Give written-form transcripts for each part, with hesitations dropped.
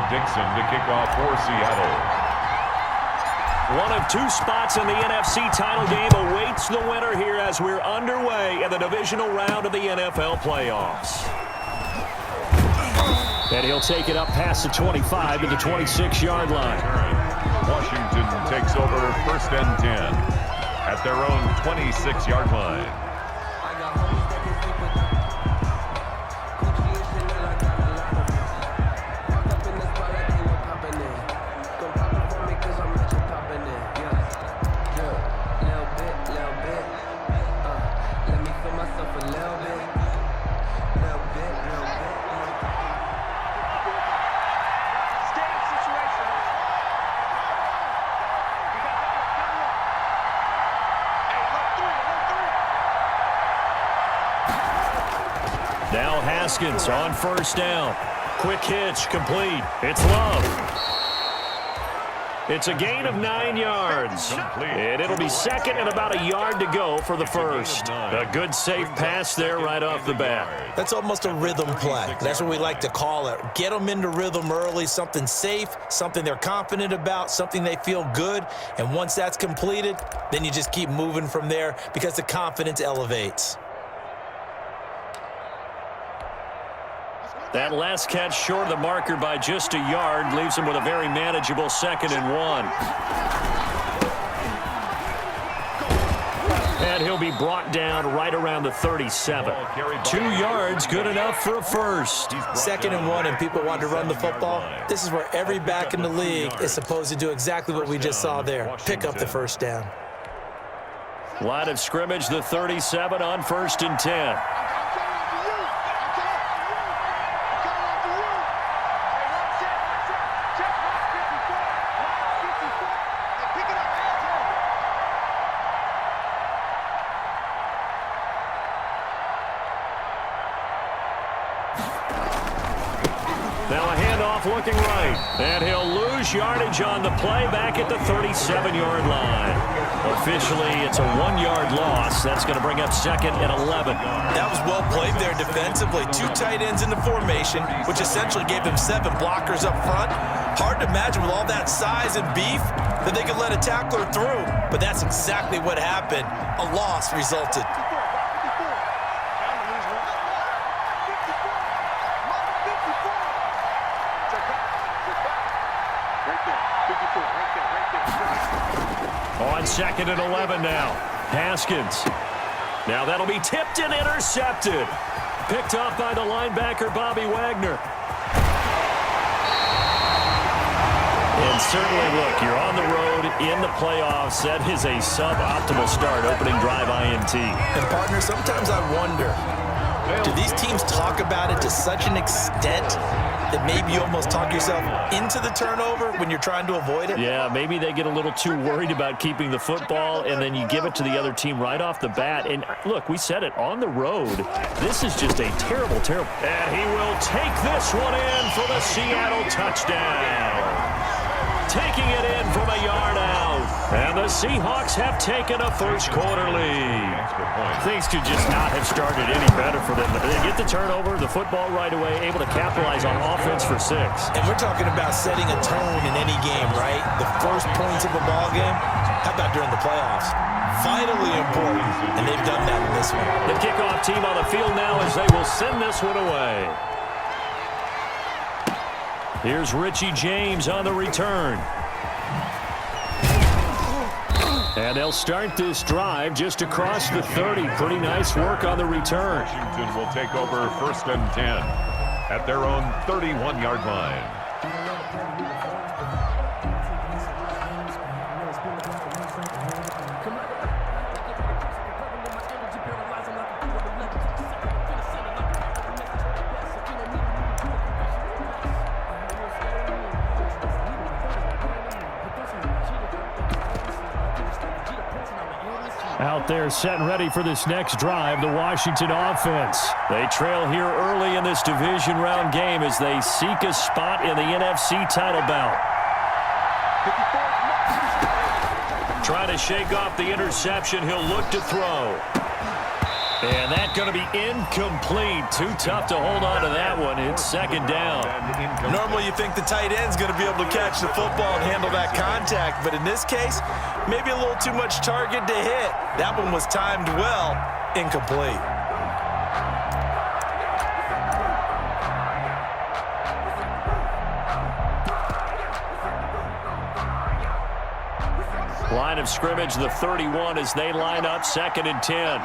Dixon to kick off for Seattle. One of two spots in the NFC title game awaits the winner here as we're underway in the divisional round of the NFL playoffs. And he'll take it up past the 25 to the 26-yard line. Washington takes over 1st and 10 at their own 26-yard line. Now Haskins on 1st down. Quick hitch, complete. It's Love. It's a gain of 9 yards. And it'll be 2nd and about a yard to go for the first. A good safe pass there right off the bat. That's almost a rhythm play. That's what we like to call it. Get them into rhythm early, something safe, something they're confident about, something they feel good. And once that's completed, then you just keep moving from there because the confidence elevates. That last catch short of the marker by just a yard leaves him with a very manageable 2nd and 1. And he'll be brought down right around the 37. 2 yards, good enough for a first. 2nd and 1, and people want to run the football. This is where every back in the league is supposed to do exactly what we just saw there. Pick up the 1st down. Line of scrimmage, the 37 on 1st and 10. Now a handoff looking right. And he'll lose yardage on the play back at the 37-yard line. Officially, it's a 1-yard loss. That's going to bring up 2nd and 11. That was well played there defensively. 2 tight ends in the formation, which essentially gave them 7 blockers up front. Hard to imagine with all that size and beef that they could let a tackler through. But that's exactly what happened. A loss resulted. On 2nd and 11 now. Haskins. Now that'll be tipped and intercepted. Picked off by the linebacker, Bobby Wagner. And certainly, look, you're on the road in the playoffs. That is a suboptimal start, opening drive INT. And, partner, sometimes I wonder, do these teams talk about it to such an extent that maybe you almost talk yourself into the turnover when you're trying to avoid it? Yeah, maybe they get a little too worried about keeping the football, and then you give it to the other team right off the bat. And, look, we said it, on the road, this is just a terrible, terrible. And he will take this one in for the Seattle touchdown. Taking it in from a yard out. And the Seahawks have taken a first-quarter lead. Things could just not have started any better for them. But they get the turnover, the football right away, able to capitalize on offense for 6. And we're talking about setting a tone in any game, right? The first points of a ball game. How about during the playoffs? Vitally important, and they've done that in this one. The kickoff team on the field now as they will send this one away. Here's Richie James on the return. And they'll start this drive just across the 30. Pretty nice work on the return. Washington will take over 1st and 10 at their own 31-yard line. Out there set and ready for this next drive, the Washington offense. They trail here early in this division round game as they seek a spot in the NFC title bout. Trying to shake off the interception, he'll look to throw. And that's going to be incomplete. Too tough to hold on to that one. It's second down. Normally you think the tight end's going to be able to catch the football and handle that contact, but in this case, maybe a little too much target to hit. That one was timed well, incomplete. Line of scrimmage, the 31 as they line up, second and 10.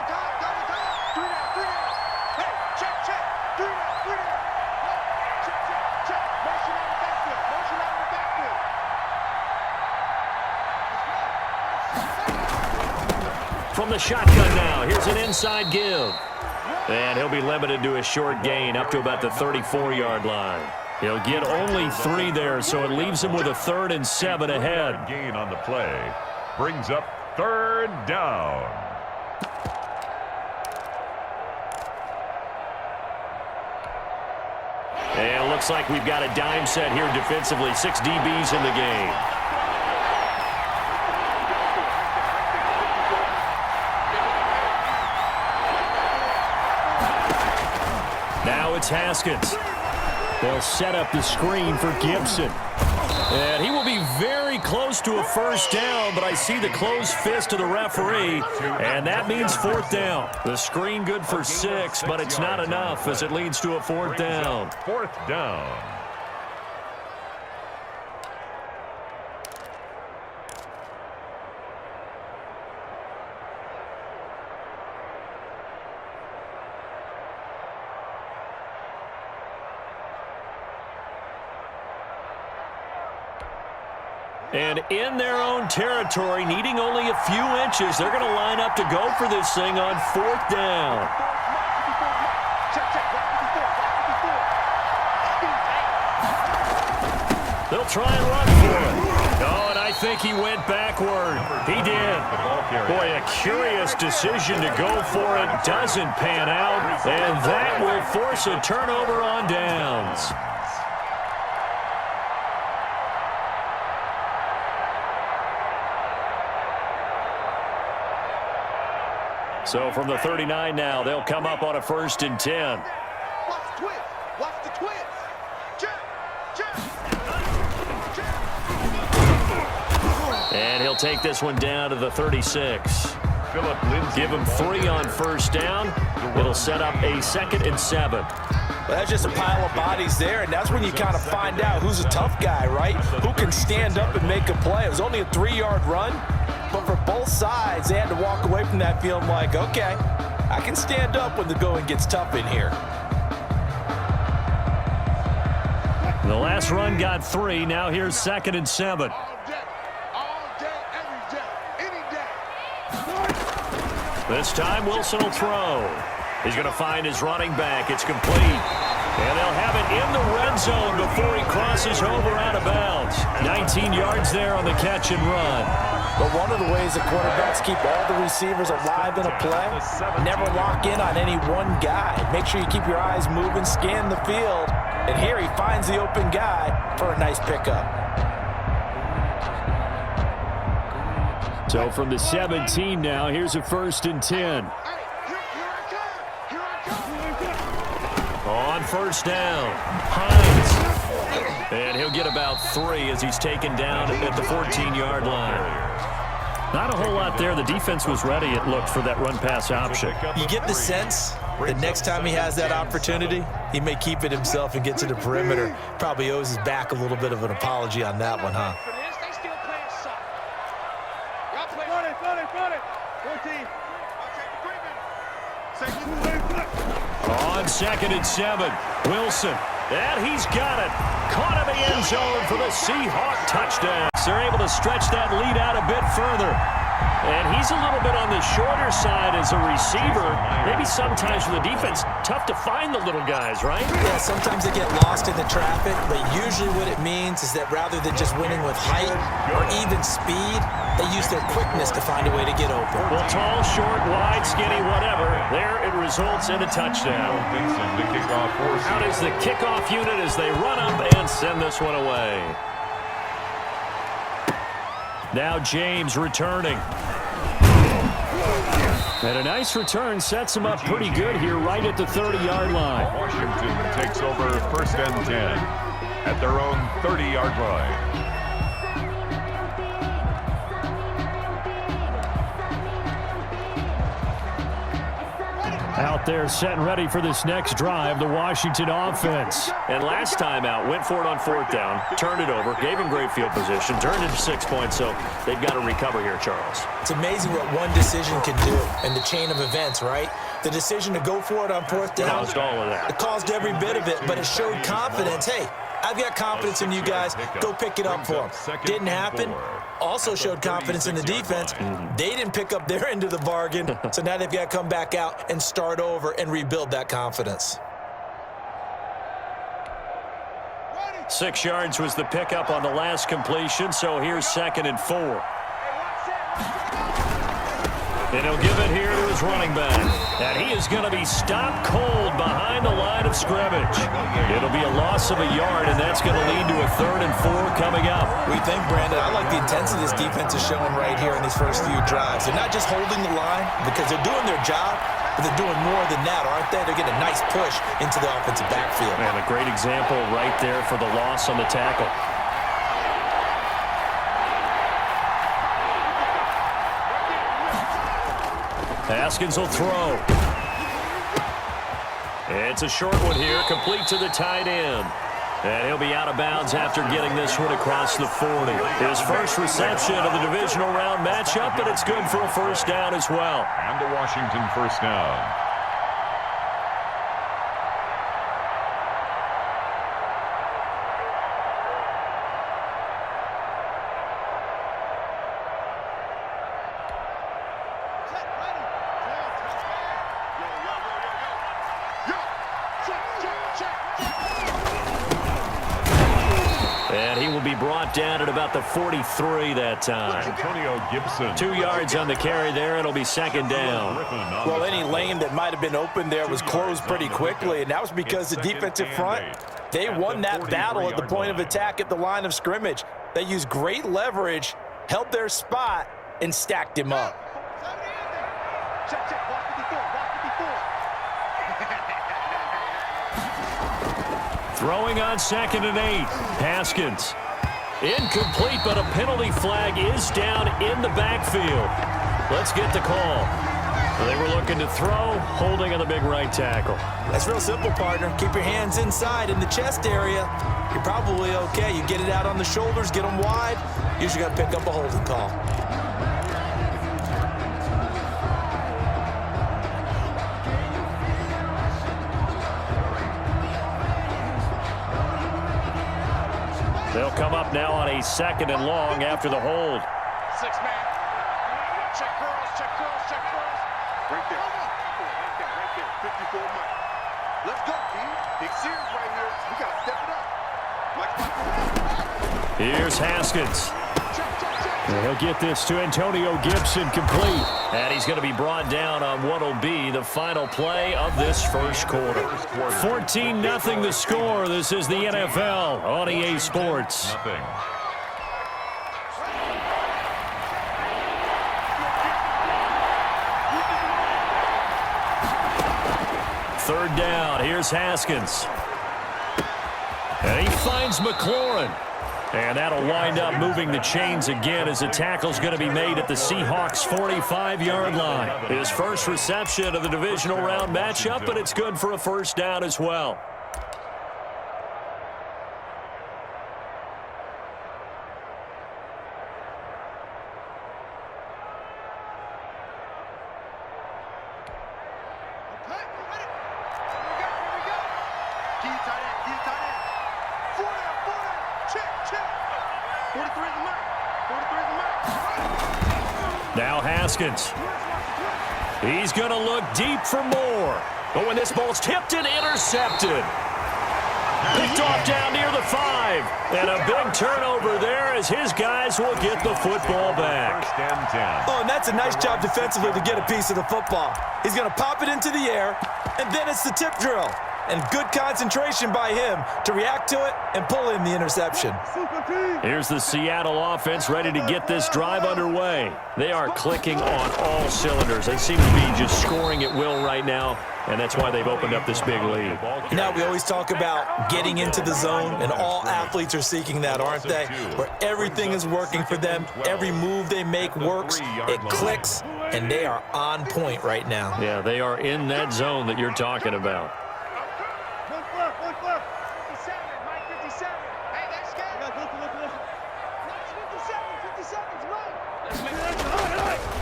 From the shotgun now, here's an inside give. And he'll be limited to a short gain up to about the 34-yard line. He'll get only 3 there, so it leaves him with a 3rd and 7 ahead. Gain on the play brings up 3rd down. And it looks like we've got a dime set here defensively. 6 DBs in the game. Now it's Haskins. They'll set up the screen for Gibson. And he will be very close to a first down, but I see the closed fist of the referee, and that means 4th down. The screen good for 6, but it's not enough as it leads to a 4th down. 4th down. And in their own territory, needing only a few inches, they're going to line up to go for this thing on 4th down. They'll try and run for it. Oh, and I think he went backward. He did. Boy, a curious decision to go for it. Doesn't pan out, and that will force a turnover on downs. So from the 39 now, they'll come up on a 1st and 10. Watch the twist. Watch the twist. And he'll take this one down to the 36. Give him 3 on 1st down. It'll set up a 2nd and 7. Well, that's just a pile of bodies there, and that's when you kind of find out who's a tough guy, right? Who can stand up and make a play. It was only a 3-yard run. But for both sides, they had to walk away from that feeling like, okay, I can stand up when the going gets tough in here. The last run got 3. Now here's 2nd and 7. All day, every day, any day. This time Wilson will throw. He's going to find his running back. It's complete. And they'll have it in the red zone before he crosses over out of bounds. 19 yards there on the catch and run. But one of the ways that quarterbacks keep all the receivers alive in a play, never lock in on any one guy. Make sure you keep your eyes moving, scan the field. And here he finds the open guy for a nice pickup. So from the 17 now, here's a 1st and 10. On 1st down, Hines. And he'll get about 3 as he's taken down at the 14-yard line. Not a whole lot there. The defense was ready, it looked, for that run-pass option. You get the sense that next time he has that opportunity, he may keep it himself and get to the perimeter. Probably owes his back a little bit of an apology on that one, huh? On 2nd and 7, Wilson. And he's got it. Caught in the end zone for the Seahawk touchdown. They're able to stretch that lead out a bit further. And he's a little bit on the shorter side as a receiver. Maybe sometimes for the defense, tough to find the little guys, right? Yeah, sometimes they get lost in the traffic, but usually what it means is that rather than just winning with height or even speed, they use their quickness to find a way to get open. Well, tall, short, wide, skinny, whatever. There it results in a touchdown. Out is the kickoff unit as they run up and send this one away. Now James returning. And a nice return sets him up pretty good here right at the 30-yard line. Washington takes over 1st and 10 at their own 30-yard line. Out there set and ready for this next drive, the Washington offense. And last time out, went for it on 4th down, turned it over, gave him great field position, turned into 6 points, so they've got to recover here, Charles. It's amazing what one decision can do in the chain of events, right? The decision to go for it on 4th down. Caused all of that. It caused every bit of it, but it showed confidence. Hey, I've got confidence in you guys. Go pick it up for them. Didn't happen. Also showed confidence in the defense. They didn't pick up their end of the bargain, so now they've got to come back out and start over and rebuild that confidence. 6 yards was the pickup on the last completion, so here's 2nd and 4. And he'll give it here to his running back. And he is going to be stopped cold behind the line of scrimmage. It'll be a loss of a yard, and that's going to lead to a 3rd and 4 coming up. We think, Brandon, I like the intensity this defense is showing right here in these first few drives. They're not just holding the line because they're doing their job, but they're doing more than that, aren't they? They're getting a nice push into the offensive backfield. And a great example right there for the loss on the tackle. Haskins will throw. It's a short one here, complete to the tight end. And he'll be out of bounds after getting this one across the 40. His first reception of the divisional round matchup, but it's good for a 1st down as well. And the Washington 1st down. And he will be brought down at about the 43 that time. Antonio Gibson. 2 yards on the carry there. It'll be 2nd down. Well, any lane that might have been open there was closed pretty quickly, and that was because the defensive front, they won that battle at the point of attack at the line of scrimmage. They used great leverage, held their spot, and stacked him up. Throwing on 2nd and 8. Haskins. Incomplete, but a penalty flag is down in the backfield. Let's get the call. They were looking to throw, holding on the big right tackle. That's real simple, partner. Keep your hands inside in the chest area. You're probably okay. You get it out on the shoulders, get them wide. Usually got to pick up a holding call. They'll come up now on a 2nd and long after the hold. 6-man. Check cross, check cross, check cross. Right there. Right there. 54 Mike. Let's go, dude. Big series right here. We got to step it up. Here's Haskins. And he'll get this to Antonio Gibson complete. And he's going to be brought down on what will be the final play of this first quarter. 14-0 the score. This is the NFL on EA Sports. Third down. Here's Haskins. And he finds McLaurin. And that'll wind up moving the chains again as the tackle's going to be made at the Seahawks' 45-yard line. His first reception of the divisional round matchup, but it's good for a 1st down as well. Now Haskins. He's going to look deep for more. But when this ball's tipped and intercepted. Picked off down near the 5. And a big turnover there as his guys will get the football back. 1st and 10. Oh, and that's a nice job defensively to get a piece of the football. He's going to pop it into the air, and then it's the tip drill. and good concentration by him to react to it and pull in the interception. Here's the Seattle offense ready to get this drive underway. They are clicking on all cylinders. They seem to be just scoring at will right now, and that's why they've opened up this big lead. Now, we always talk about getting into the zone, and all athletes are seeking that, aren't they? Where everything is working for them, every move they make works, it clicks, and they are on point right now. Yeah, they are in that zone that you're talking about.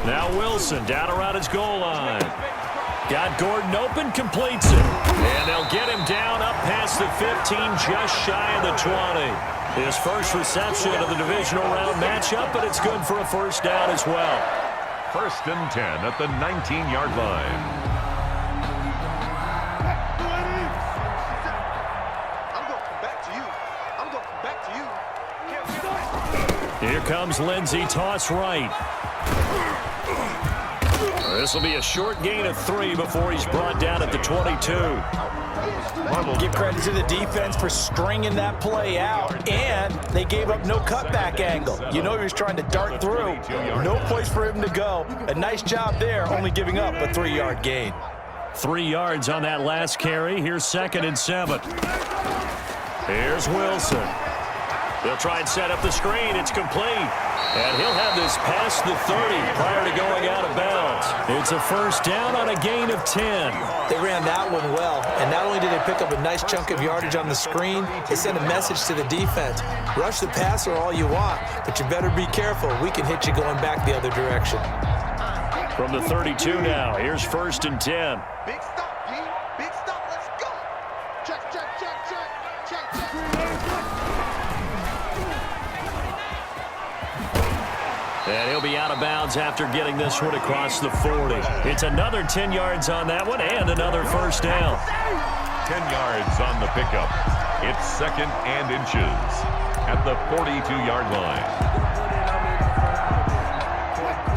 Now Wilson down around his goal line. Got Gordon open, completes it. And they'll get him down up past the 15, just shy of the 20. His first reception of the divisional round matchup, but it's good for a first down as well. 1st and 10 at the 19-yard line. I'm going to come back to you. I'm going to come back to you. Here comes Lindsey, toss right. This will be a short gain of 3 before he's brought down at the 22. Give credit to the defense for stringing that play out, and they gave up no cutback angle. You know he was trying to dart through. No place for him to go. A nice job there, only giving up a 3-yard gain. 3 yards on that last carry. Here's 2nd and 7. Here's Wilson. They'll try and set up the screen. It's complete. And he'll have this past the 30 prior to going out of bounds. It's a first down on a gain of 10. They ran that one well, and not only did they pick up a nice chunk of yardage on the screen, they sent a message to the defense. Rush the passer all you want, but you better be careful. We can hit you going back the other direction. From the 32 now, here's 1st and 10. Big stop, D. Big stop. Let's go. Check, check, check, check. Check, check. And he'll be out of bounds after getting this one across the 40. It's another 10 yards on that one and another first down. 10 yards on the pickup. It's 2nd and inches at the 42-yard line.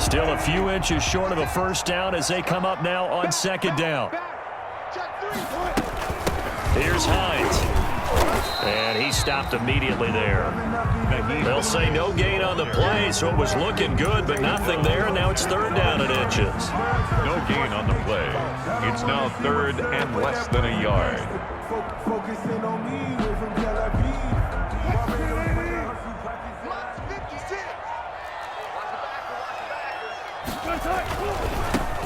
Still a few inches short of a first down as they come up now on 2nd down. Here's Hines. And he stopped immediately there. They'll say no gain on the play, so it was looking good, but nothing there. Now it's 3rd down and inches. No gain on the play. It's now 3rd and less than a yard.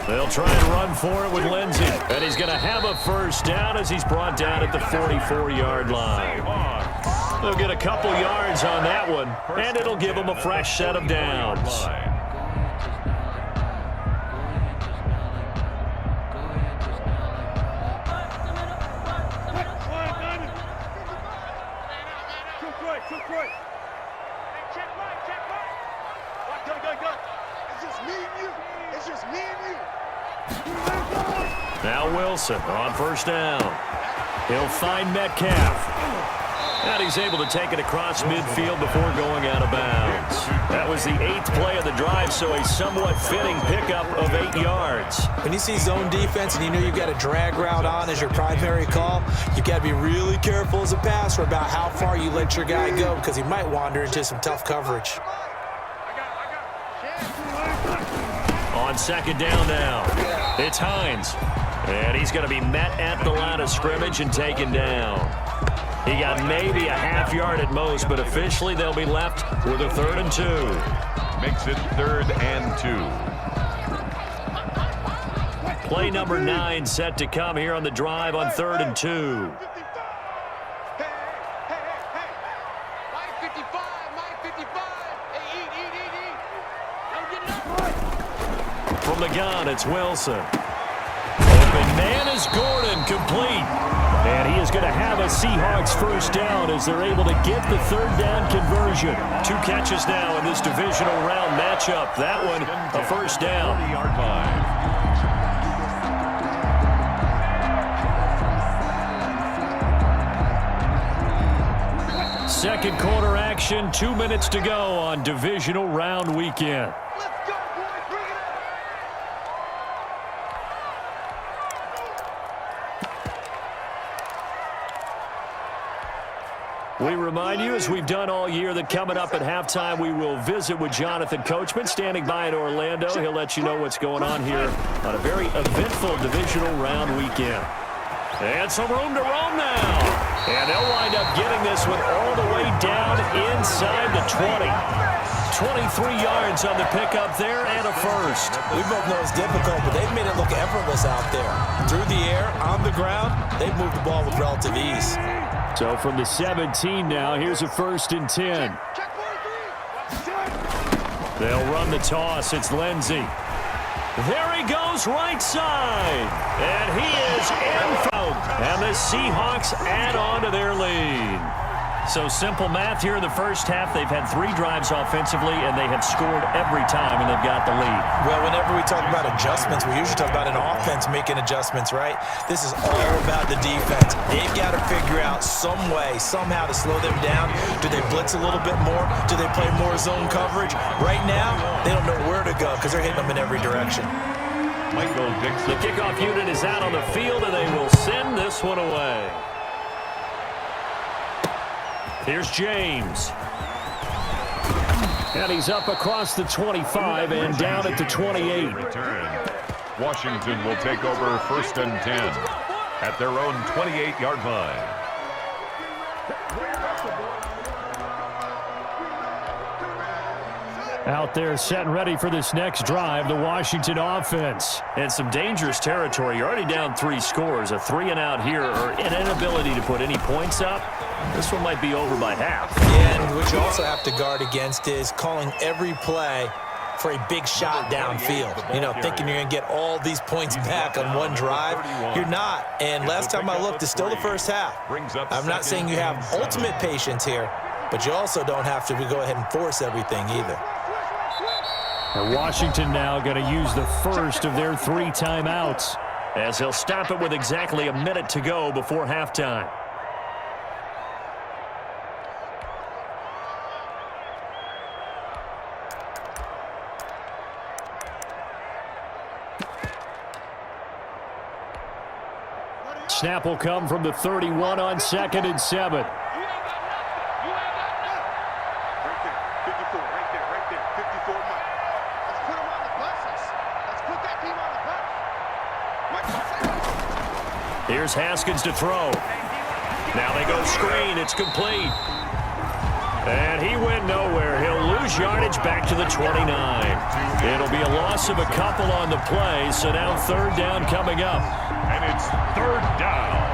They'll try and run for it with Lindsey. And he's going to have a first down as he's brought down at the 44-yard line. They'll get a couple yards on that one, and it'll give them a fresh set of downs. Now Wilson on first down. He'll find Metcalf. And he's able to take it across midfield before going out of bounds. That was the 8th play of the drive, so a somewhat fitting pickup of 8 yards. When you see zone defense and you know you've got a drag route on as your primary call, you've got to be really careful as a passer about how far you let your guy go because he might wander into some tough coverage. On 2nd down now, it's Hines. And he's going to be met at the line of scrimmage and taken down. He got maybe a half yard at most, but officially they'll be left with a 3rd and 2. Makes it 3rd and 2. Play number 9 set to come here on the drive on 3rd and 2. From the gun, it's Wilson. Open man is Gordon, complete. And he is going to have a Seahawks first down as they're able to get the 3rd down conversion. 2 catches now in this divisional round matchup. That one, a first down. 40-yard line. Second quarter action, 2 minutes to go on divisional round weekend. We remind you, as we've done all year, that coming up at halftime, we will visit with Jonathan Coachman, standing by in Orlando. He'll let you know what's going on here on a very eventful divisional round weekend. And some room to roam now. And they'll wind up getting this one all the way down inside the 20. 23 yards on the pickup there and a first. We both know it's difficult, but they've made it look effortless out there. Through the air, on the ground, they've moved the ball with relative ease. So from the 17 now, here's a 1st and 10. They'll run the toss. It's Lindsey. There he goes, right side. And he is in front. And the Seahawks add on to their lead. So simple math here in the first half. They've had 3 drives offensively, and they have scored every time, and they've got the lead. Well, whenever we talk about adjustments, we usually talk about an offense making adjustments, right? This is all about the defense. They've got to figure out some way, somehow to slow them down. Do they blitz a little bit more? Do they play more zone coverage? Right now, they don't know where to go because they're hitting them in every direction. Michael Dixon. The kickoff unit is out on the field, and they will send this one away. Here's James. And he's up across the 25 and down at the 28. Return. Washington will take over 1st and 10 at their own 28-yard line. Out there set and ready for this next drive, the Washington offense. And some dangerous territory. You're already down 3 scores. A 3-and-out here, or an inability to put any points up. This one might be over by half. Yeah, and what you also have to guard against is calling every play for a big shot downfield. You know, thinking you're going to get all these points back on one drive. You're not. And last time I looked, it's still the first half. I'm not saying you have ultimate patience here, but you also don't have to go ahead and force everything either. And Washington now going to use the first of their 3 timeouts, as he'll stop it with exactly a minute to go before halftime. Snap will come from the 31 on 2nd and 7. Here's Haskins to throw. Now they go screen. It's complete. And he went nowhere. He'll lose yardage back to the 29. It'll be a loss of a couple on the play, so now 3rd down coming up. And it's 3rd down.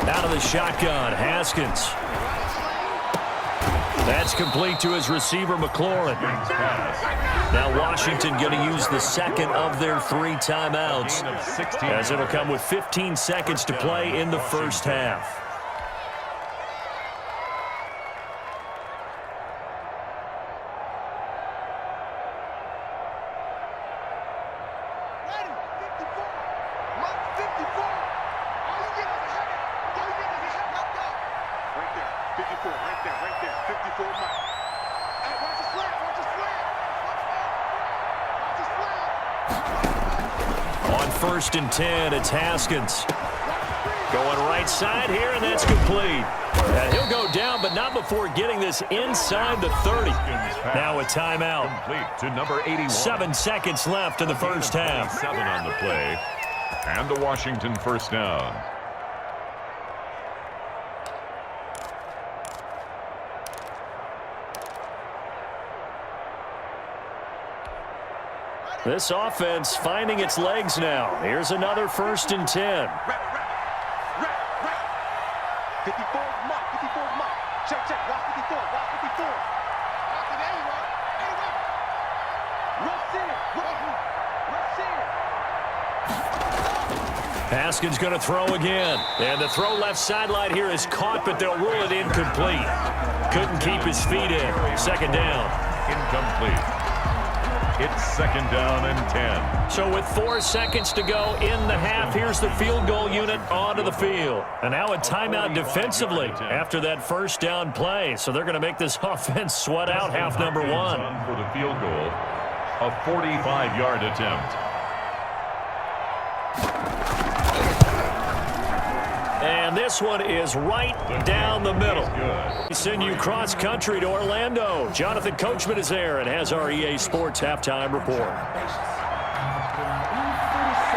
Out of the shotgun, Haskins. That's complete to his receiver, McLaurin. Now Washington going to use the 2nd of their 3 timeouts, as it'll come with 15 seconds to play in the first half. On 1st and 10, it's Haskins. Going right side here, and that's complete. And he'll go down, but not before getting this inside the 30. Now a timeout. Complete to number 81. 7 seconds left in the first half. 7 on the play. And the Washington 1st down. This offense finding its legs now. Here's another 1st and 10. 54 mark, 54 mark. Check, watch 54, watch 54. Haskins going to throw again. And the throw left sideline here is caught, but they'll rule it incomplete. Couldn't keep his feet in. 2nd down. Incomplete. It's 2nd down and 10. So with 4 seconds to go in the half, here's the field goal unit onto the field. And now a timeout defensively after that first down play. So they're going to make this offense sweat out half number one. For the field goal, a 45-yard attempt. And this one is right down the middle. We send you cross-country to Orlando. Jonathan Coachman is there and has our EA Sports halftime report.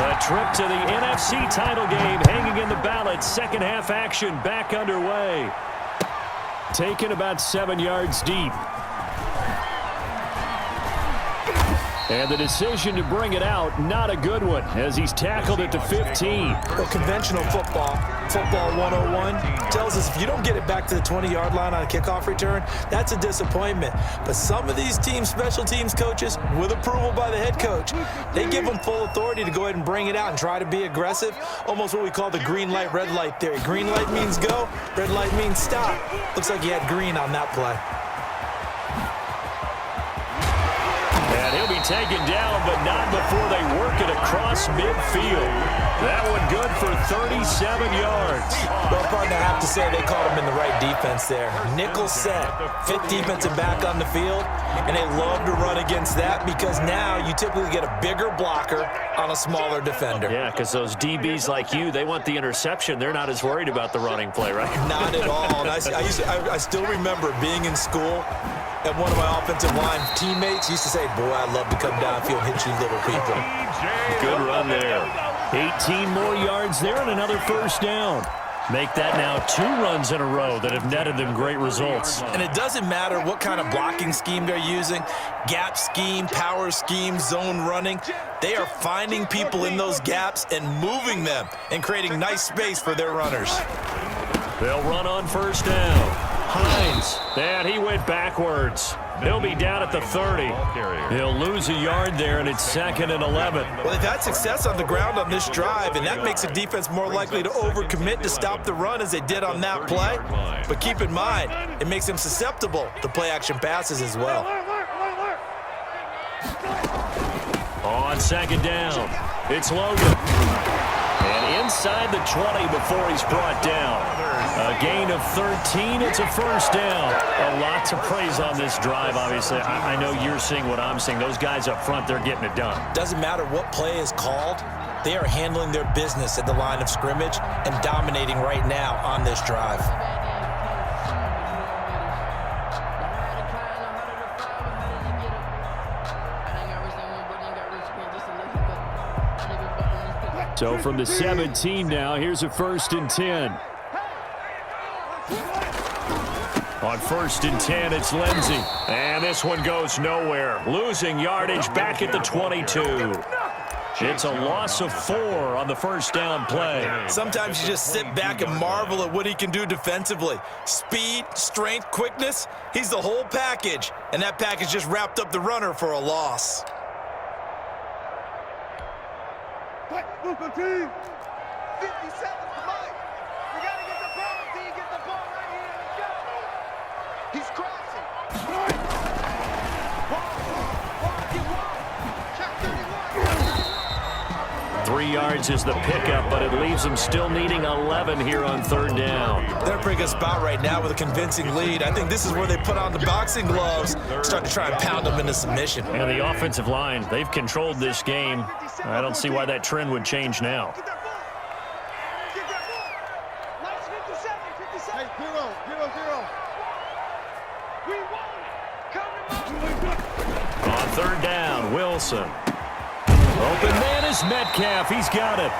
A trip to the NFC title game hanging in the balance. Second half action back underway. Taken about 7 yards deep. And the decision to bring it out, not a good one, as he's tackled it to 15. Well, conventional football 101, tells us if you don't get it back to the 20-yard line on a kickoff return, that's a disappointment. But some of these teams, special teams coaches, with approval by the head coach, they give them full authority to go ahead and bring it out and try to be aggressive, almost what we call the green light, red light theory. Green light means go, red light means stop. Looks like you had green on that play. And he'll be taken down, but not before they work it across midfield. That one good for 37 yards. Well, partner, I have to say they caught him in the right defense there. Nickel set, fifth defensive back on the field, and they love to run against that because now you typically get a bigger blocker on a smaller defender. Yeah, because those DBs like you, they want the interception. They're not as worried about the running play, right? Not at all. And I still remember being in school, and one of my offensive line teammates used to say, boy, I'd love to come downfield and hit you little people. Good run there. 18 more yards there and another first down. Make that now 2 runs in a row that have netted them great results. And it doesn't matter what kind of blocking scheme they're using, gap scheme, power scheme, zone running. They are finding people in those gaps and moving them and creating nice space for their runners. They'll run on first down. Hines, and he went backwards. He'll be down at the 30. He'll lose a yard there, and it's 2nd and 11. Well, they've had success on the ground on this drive, and that makes the defense more likely to overcommit to stop the run as they did on that play. But keep in mind, it makes them susceptible to play-action passes as well. On 2nd down, it's Logan. And inside the 20 before he's brought down. A gain of 13. It's a first down. A lot to praise on this drive, obviously. I know you're seeing what I'm seeing. Those guys up front, they're getting it done. Doesn't matter what play is called. They are handling their business at the line of scrimmage and dominating right now on this drive. So from the 17 now, here's a 1st and 10. On 1st and 10, it's Lindsey. And this one goes nowhere. Losing yardage back at the 22. It's a loss of 4 on the first down play. Sometimes you just sit back and marvel at what he can do defensively. Speed, strength, quickness, he's the whole package. And that package just wrapped up the runner for a loss. Move the team. 50 seconds to Mike. We got to get the ball, D. Get the ball right here. Let's go. He's crossing. Check 31. 3 yards is the pickup, but it leaves them still needing 11 here on 3rd down. They're in a pretty good spot right now with a convincing lead. I think this is where they put on the boxing gloves, start to try and pound them into submission. And the offensive line, they've controlled this game. I don't see why that trend would change now. Get that ball. Last 50 seconds. Hey, 0-0. We won. Come On 3rd down, Wilson. Open man is Metcalf. He's got it.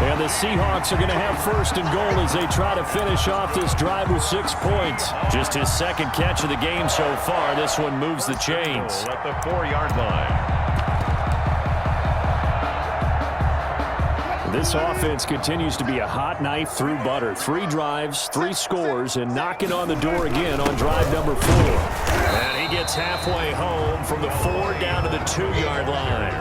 And the Seahawks are going to have 1st and goal as they try to finish off this drive with 6 points. Just his 2nd catch of the game so far. This one moves the chains. At the 4-yard line. This offense continues to be a hot knife through butter. 3 drives, 3 scores, and knocking on the door again on drive number 4. And he gets halfway home from the 4 down to the 2-yard line.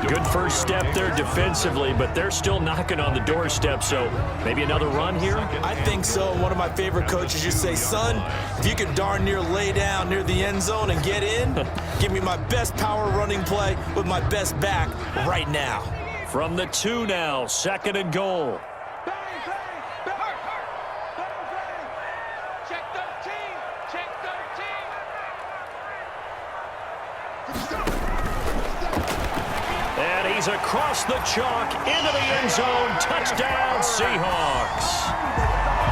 Good first step there defensively, but they're still knocking on the doorstep, so maybe another run here? I think so. One of my favorite coaches used to say, son, if you can darn near lay down near the end zone and get in, give me my best power running play with my best back right now. From the 2 now, 2nd and goal. And he's across the chalk into the end zone. Touchdown, Seahawks.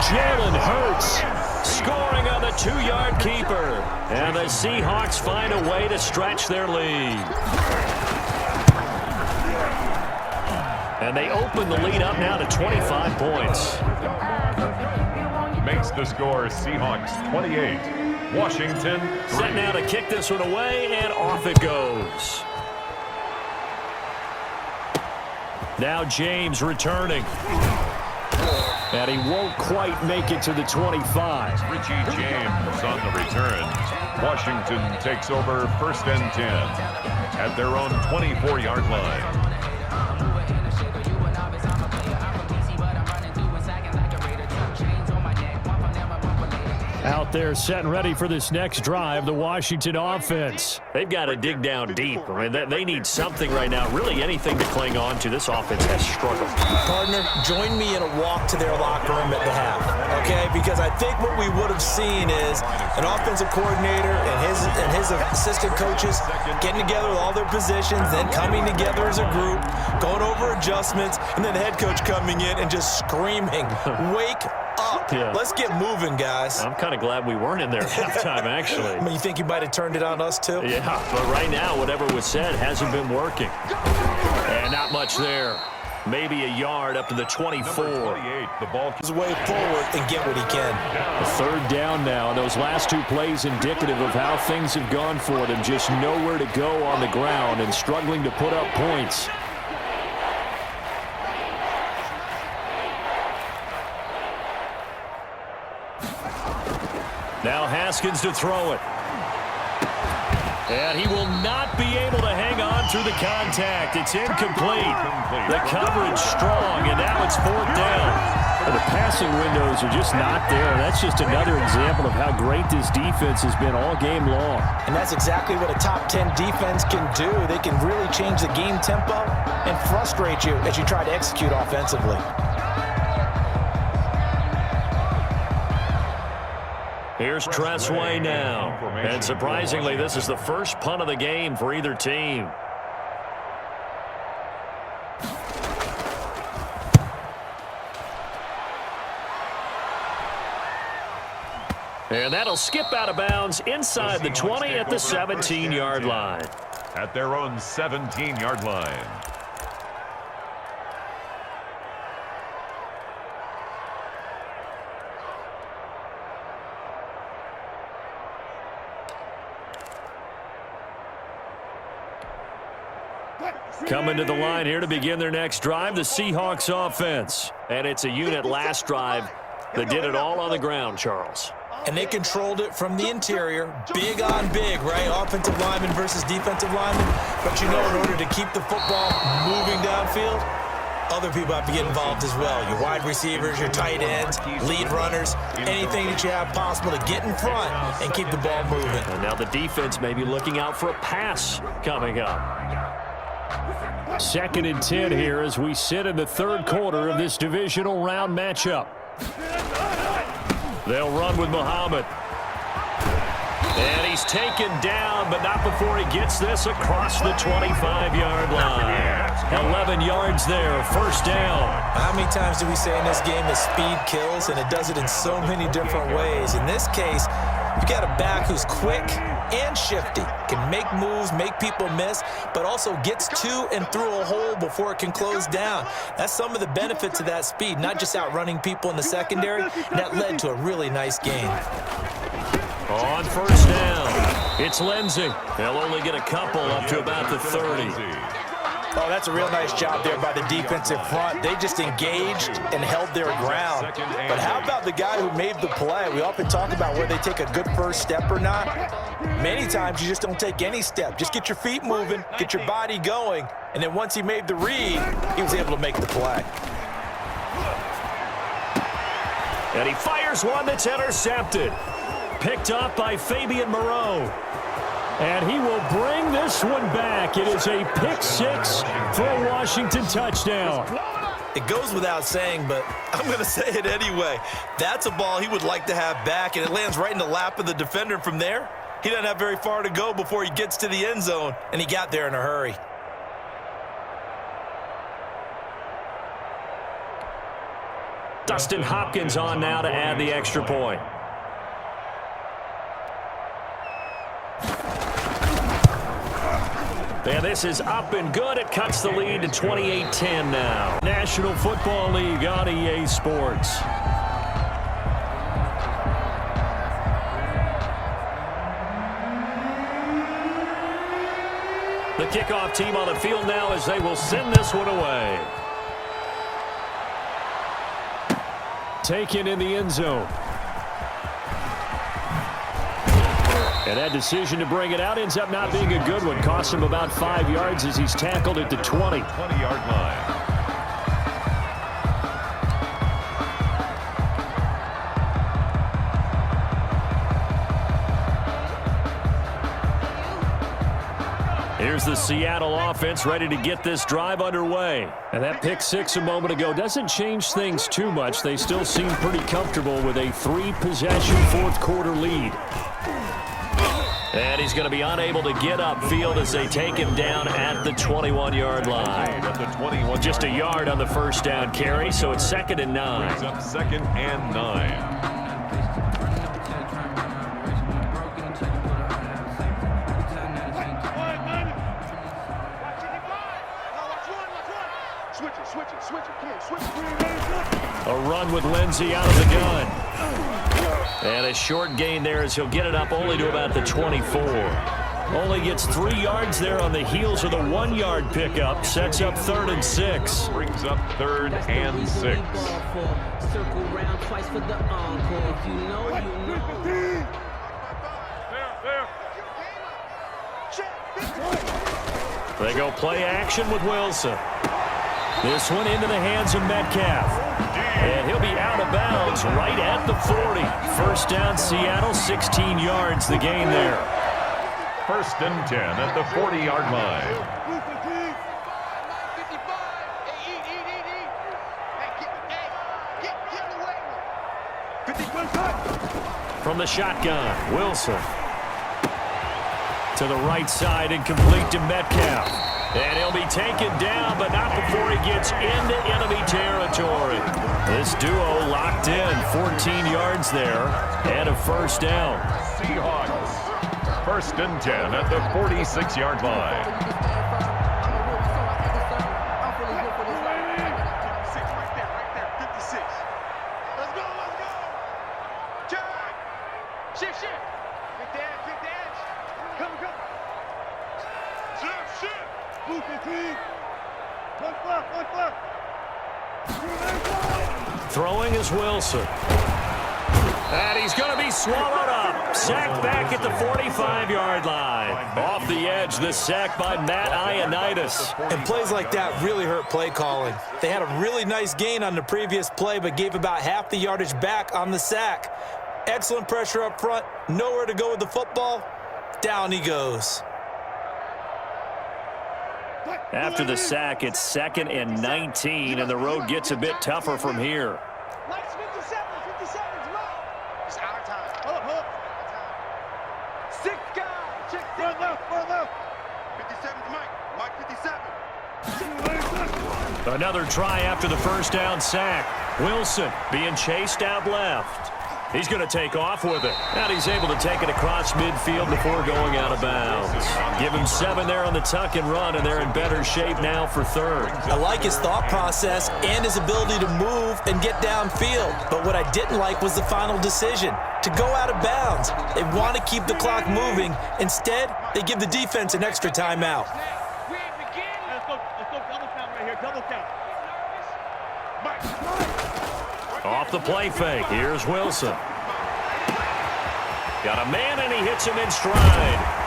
Jalen Hurts scoring on the 2-yard keeper. And the Seahawks find a way to stretch their lead. And they open the lead up now to 25 points. Makes the score Seahawks 28. Washington 3. Set now to kick this one away, and off it goes. Now James returning. And he won't quite make it to the 25. Richie James on the return. Washington takes over 1st and 10 at their own 24-yard line. Out there set and ready for this next drive, the Washington offense. They've got to dig down deep. I mean, they need something right now, really anything to cling on to. This offense has struggled. Partner, join me in a walk to their locker room at the half, okay? Because I think what we would have seen is an offensive coordinator and his assistant coaches getting together with all their positions, then coming together as a group, going over adjustments, and then the head coach coming in and just screaming, wake up. Yeah. Let's get moving, guys. I'm kind of glad we weren't in there at halftime, actually. I mean, you think you might have turned it on us, too? Yeah, but right now, whatever was said hasn't been working. And not much there. Maybe a yard up to the 24. Number 28, the ball His way forward and get what he can. A 3rd down now, and those last 2 plays indicative of how things have gone for them. Just nowhere to go on the ground and struggling to put up points. Now Haskins to throw it. And he will not be able to hang on through the contact. It's incomplete. The coverage strong, and now it's 4th down. The passing windows are just not there. That's just another example of how great this defense has been all game long. And that's exactly what a top 10 defense can do. They can really change the game tempo and frustrate you as you try to execute offensively. Here's Tressway now. And surprisingly, this is the first punt of the game for either team. And that'll skip out of bounds inside the 20 at the 17-yard line. at their own 17-yard line. Coming to the line here to begin their next drive, the Seahawks offense. And it's a unit last drive that did it all on the ground, Charles. And they controlled it from the interior, big on big, right? Offensive lineman versus defensive lineman. But you know, in order to keep the football moving downfield, other people have to get involved as well. Your wide receivers, your tight ends, lead runners, anything that you have possible to get in front and keep the ball moving. And now the defense may be looking out for a pass coming up. 2nd and 10 here as we sit in the third quarter of this divisional round matchup. They'll run with Muhammad. And he's taken down, but not before he gets this across the 25-yard line. 11 yards there, first down. How many times do we say in this game that speed kills, and it does it in so many different ways? In this case, you got a back who's quick and shifty, can make moves, make people miss, but also gets to and through a hole before it can close down. That's some of the benefits of that speed, not just outrunning people in the secondary. That led to a really nice game. On first down, it's Lindsey. They'll only get a couple up to about the 30. Oh, that's a real nice job there by the defensive front. They just engaged and held their ground. But how about the guy who made the play? We often talk about whether they take a good first step or not. Many times you just don't take any step. Just get your feet moving, get your body going, and then once he made the read, he was able to make the play. And he fires one that's intercepted. Picked up by Fabian Moreau. And he will bring this one back. It is a pick-6 for a Washington touchdown. It goes without saying, but I'm going to say it anyway. That's a ball he would like to have back, and it lands right in the lap of the defender. From there, he doesn't have very far to go before he gets to the end zone, and he got there in a hurry. Dustin Hopkins on now to add the extra point. And this is up and good. It cuts the lead to 28-10 now. National Football League on EA Sports. The kickoff team on the field now as they will send this one away. Taken in the end zone. And that decision to bring it out ends up not being a good one. Costs him about 5 yards as he's tackled at the 20-yard line. Here's the Seattle offense ready to get this drive underway. And that pick-6 a moment ago doesn't change things too much. They still seem pretty comfortable with a 3-possession fourth-quarter lead. And he's going to be unable to get upfield as they take him down at the 21-yard line. Just a yard on the first down carry, so it's 2nd and 9. Brings up 2nd and 9. A run with Lindsey out of the gun. And a short gain there as he'll get it up only to about the 24. Only gets 3 yards there on the heels of the 1-yard pickup. Sets up 3rd and 6. Brings up 3rd and 6. Circle round twice for the encore. If you know, you know. They go play action with Wilson. This one into the hands of Metcalf. And he'll be out of bounds right at the 40. First down, Seattle, 16 yards the gain there. 1st and 10 at the 40-yard line. From the shotgun, Wilson. To the right side and complete to Metcalf. And he'll be taken down, but not before he gets into enemy territory. This duo locked in, 14 yards there, and a first down. Seahawks, 1st and 10 at the 46-yard line. Throwing is Wilson. And he's going to be swallowed up. Sacked back at the 45-yard line. Off the edge, the sack by Matt Ioannidis. And plays like that really hurt play calling. They had a really nice gain on the previous play, but gave about half the yardage back on the sack. Excellent pressure up front. Nowhere to go with the football. Down he goes. After the sack, it's 2nd and 19, and the road gets a bit tougher from here. Another try after the first down sack. Wilson being chased out left. He's going to take off with it. And he's able to take it across midfield before going out of bounds. Give him 7 there on the tuck and run, and they're in better shape now for 3rd. I like his thought process and his ability to move and get downfield. But what I didn't like was the final decision, to go out of bounds. They want to keep the clock moving. Instead, they give the defense an extra timeout. Off the play fake. Here's Wilson. Got a man, and he hits him in stride.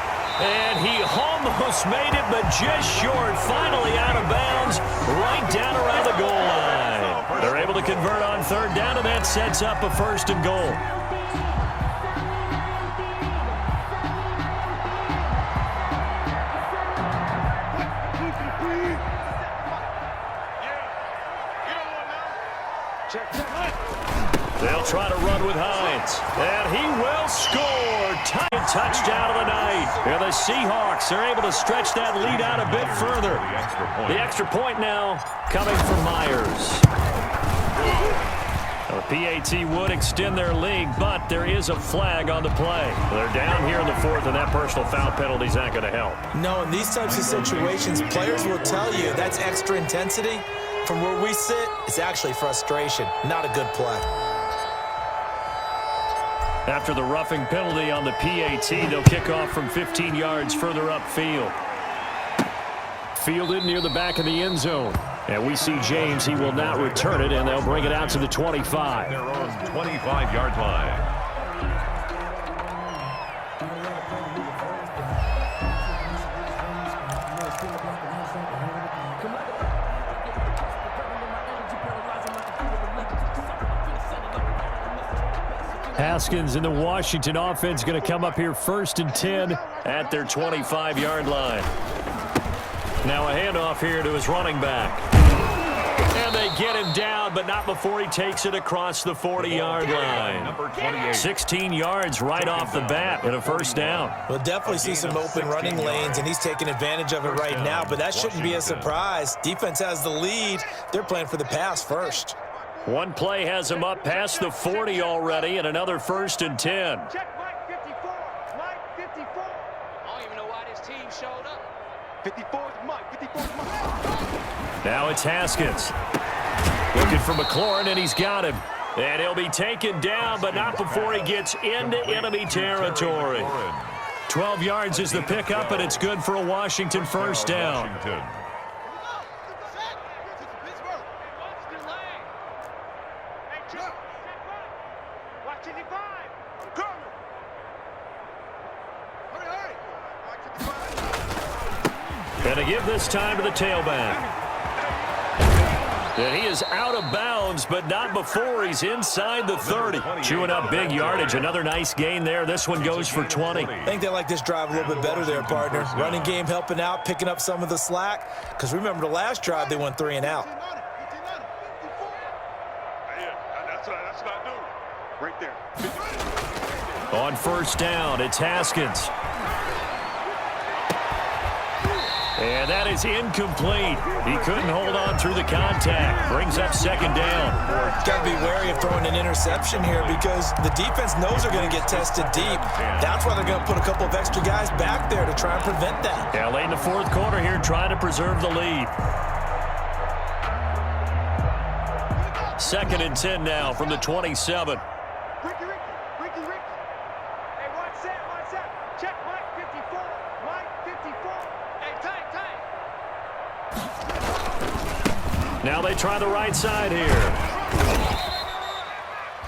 And he almost made it, but just short. Finally out of bounds, right down around the goal line. They're able to convert on third down, and that sets up a 1st and goal. They'll try to run with Hines, and he will score. Touchdown of the night. And the Seahawks are able to stretch that lead out a bit further. The extra point now coming from Myers. The PAT would extend their lead, but there is a flag on the play. They're down here in the 4th, and that personal foul penalty is not going to help. No, in these types of situations, players will tell you that's extra intensity. From where we sit, it's actually frustration, not a good play. After the roughing penalty on the PAT, they'll kick off from 15 yards further upfield. Fielded near the back of the end zone. And we see James. He will not return it, and they'll bring it out to the 25. Their own 25-yard line. Haskins and the Washington offense going to come up here 1st and 10 at their 25-yard line. Now a handoff here to his running back. And they get him down, but not before he takes it across the 40-yard line. Number 28. 16 yards right off the bat and a 1st down. We'll definitely see some open running lanes, and he's taking advantage of it right now, but that shouldn't be a surprise. Defense has the lead. They're playing for the pass first. One play has him up past the 40 already, and another 1st and 10. Check Mike 54. Mike 54. I don't even know why this team showed up. 54 is Mike. 54 is Mike. Now it's Haskins. Looking for McLaurin, and he's got him. And he'll be taken down, but not before he gets into enemy territory. 12 yards is the pickup, and it's good for a Washington 1st down. And to give this time to the tailback. And he is out of bounds, but not before he's inside the 30. Chewing up big yardage. Another nice gain there. This one goes for 20. I think they like this drive a little bit better there, partner. Running game helping out, picking up some of the slack. Because remember the last drive, they went 3 and out. That's what I do. Right there. On 1st down, it's Haskins. And that is incomplete. He couldn't hold on through the contact. Brings up 2nd down. Got to be wary of throwing an interception here because the defense knows they're going to get tested deep. That's why they're going to put a couple of extra guys back there to try and prevent that. Yeah, late in the 4th quarter here, trying to preserve the lead. 2nd and 10 now from the 27. Ricky. Hey, one set. Check Mike 54. Mike 54. Hey, tight. Now they try the right side here.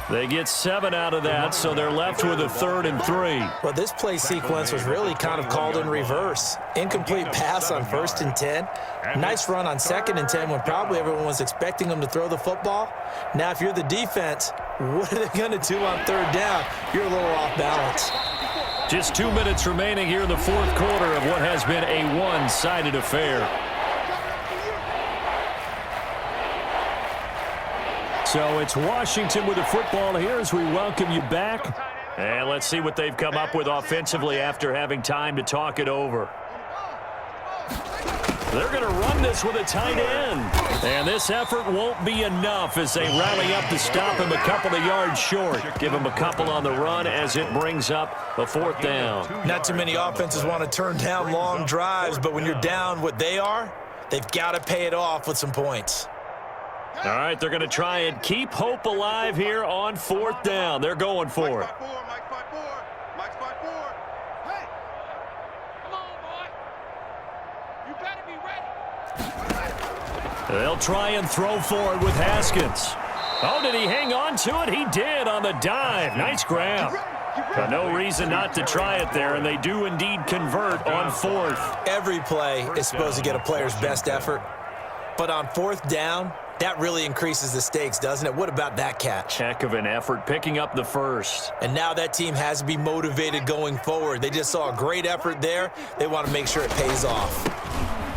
They get 7 out of that, so they're left with a 3rd and 3. Well, this play sequence was really kind of called in reverse. Incomplete pass on 1st and 10. Nice run on 2nd and 10 when probably everyone was expecting them to throw the football. Now, if you're the defense, what are they going to do on 3rd down? You're a little off balance. Just 2 minutes remaining here in the 4th quarter of what has been a one-sided affair. So it's Washington with the football here as we welcome you back. And let's see what they've come up with offensively after having time to talk it over. They're going to run this with a tight end. And this effort won't be enough as they rally up to stop him a couple of yards short. Give him a couple on the run as it brings up a 4th down. Not too many offenses want to turn down long drives, but when you're down what they are, they've got to pay it off with some points. All right, they're going to try and keep hope alive here on 4th down. They're going for it. Mike's 5-4. Hey! Come on, boy. You better be ready. They'll try and throw for it with Haskins. Oh, did he hang on to it? He did on the dive. Nice grab. But no reason not to try it there, and they do indeed convert on 4th. Every play is supposed to get a player's best effort, but on 4th down, that really increases the stakes, doesn't it? What about that catch? Heck of an effort, picking up the first. And now that team has to be motivated going forward. They just saw a great effort there. They want to make sure it pays off.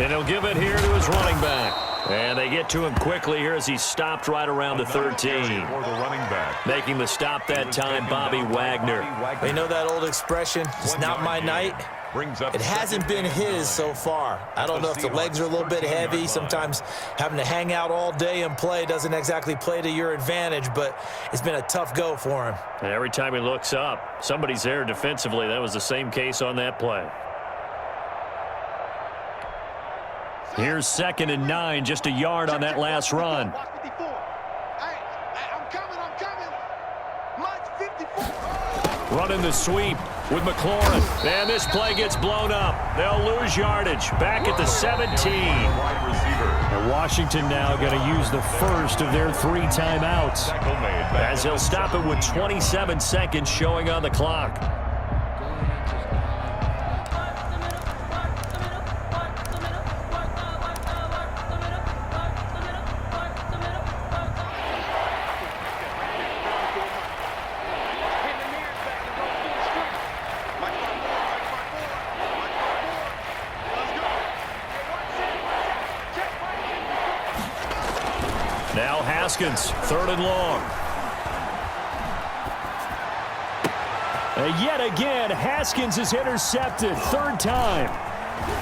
And he'll give it here to his running back. And they get to him quickly here as he stopped right around the 13. For the running back. Making the stop that time, Bobby Wagner. They know that old expression, it's not my night. It hasn't been his so far. I don't know if the legs are a little bit heavy. Sometimes having to hang out all day and play doesn't exactly play to your advantage, but it's been a tough go for him. And every time he looks up, somebody's there defensively. That was the same case on that play. Here's 2nd and 9, just a yard on that last run. Running the sweep with McLaurin. And this play gets blown up. They'll lose yardage. Back at the 17. And Washington now going to use the first of their 3 timeouts, as he'll stop it with 27 seconds showing on the clock. Now Haskins, 3rd and long. And yet again, Haskins is intercepted, 3rd time.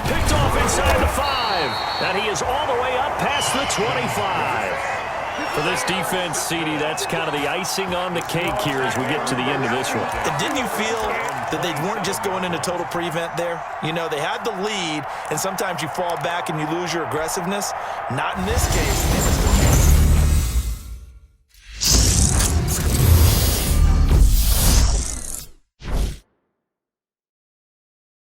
Picked off inside the 5. And he is all the way up past the 25. For this defense, CD, that's kind of the icing on the cake here as we get to the end of this one. And didn't you feel that they weren't just going into total prevent there? You know, they had the lead, and sometimes you fall back and you lose your aggressiveness. Not in this case. They were